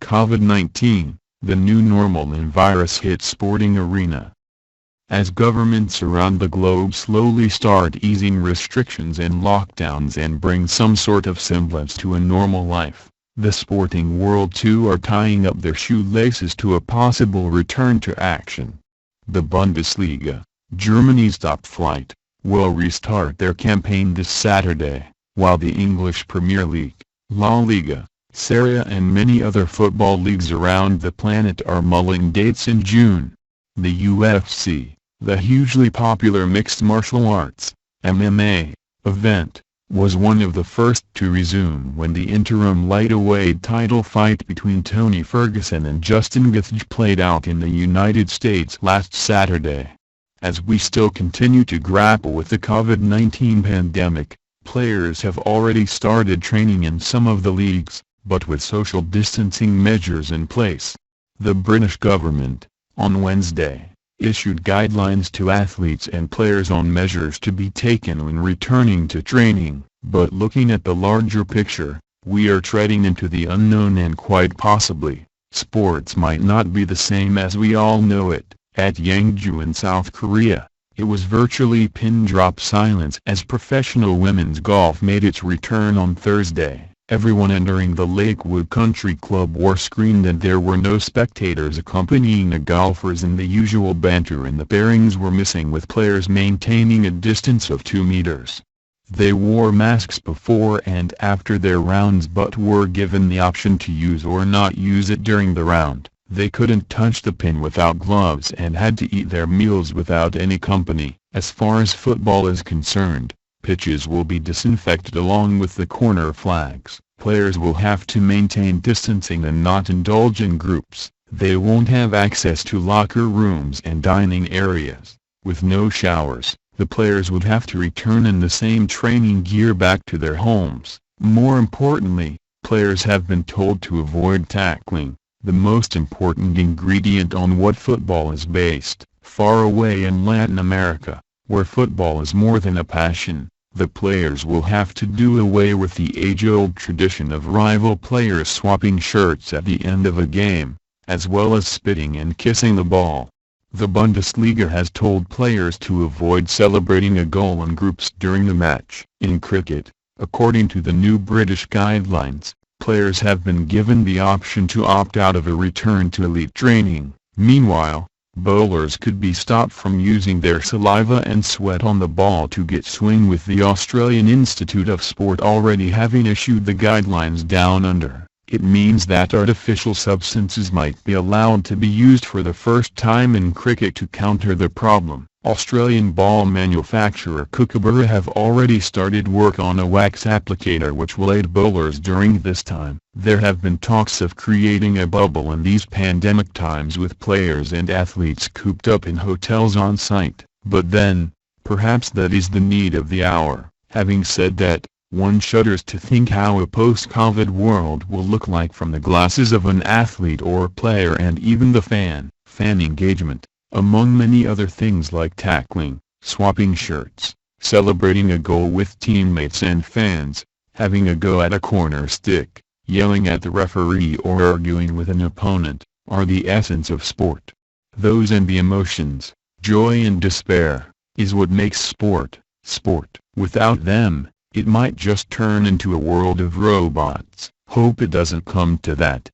Covid-19, the new normal and virus hit sporting arena. As governments around the globe slowly start easing restrictions and lockdowns and bring some sort of semblance to a normal life, the sporting world too are tying up their shoelaces to a possible return to action. The Bundesliga, Germany's top flight, will restart their campaign this Saturday, while the English Premier League, La Liga, Serie A and many other football leagues around the planet are mulling dates in June. The UFC, the hugely popular mixed martial arts, MMA, event, was one of the first to resume when the interim lightweight title fight between Tony Ferguson and Justin Gaethje played out in the United States last Saturday. As we still continue to grapple with the COVID-19 pandemic, players have already started training in some of the leagues, but with social distancing measures in place. The British government, on Wednesday, issued guidelines to athletes and players on measures to be taken when returning to training, but looking at the larger picture, we are treading into the unknown and quite possibly, sports might not be the same as we all know it. At Yangju in South Korea, it was virtually pin-drop silence as professional women's golf made its return on Thursday. Everyone entering the Lakewood Country Club were screened and there were no spectators accompanying the golfers in the usual banter, and the pairings were missing with players maintaining a distance of 2 meters. They wore masks before and after their rounds but were given the option to use or not use it during the round. They couldn't touch the pin without gloves and had to eat their meals without any company. As far as football is concerned, pitches will be disinfected along with the corner flags. Players will have to maintain distancing and not indulge in groups. They won't have access to locker rooms and dining areas. With no showers, the players would have to return in the same training gear back to their homes. More importantly, players have been told to avoid tackling, the most important ingredient on what football is based. Far away in Latin America, where football is more than a passion, the players will have to do away with the age-old tradition of rival players swapping shirts at the end of a game, as well as spitting and kissing the ball. The Bundesliga has told players to avoid celebrating a goal in groups during the match. In cricket, according to the new British guidelines, players have been given the option to opt out of a return to elite training. Meanwhile, bowlers could be stopped from using their saliva and sweat on the ball to get swing, with the Australian Institute of Sport already having issued the guidelines down under. It means that artificial substances might be allowed to be used for the first time in cricket to counter the problem. Australian ball manufacturer Kookaburra have already started work on a wax applicator which will aid bowlers during this time. There have been talks of creating a bubble in these pandemic times with players and athletes cooped up in hotels on site, but then, perhaps that is the need of the hour. Having said that, one shudders to think how a post-Covid world will look like from the glasses of an athlete or player and even the fan engagement. Among many other things like tackling, swapping shirts, celebrating a goal with teammates and fans, having a go at a corner stick, yelling at the referee or arguing with an opponent, are the essence of sport. Those and the emotions, joy and despair, is what makes sport, sport. Without them, it might just turn into a world of robots. Hope it doesn't come to that.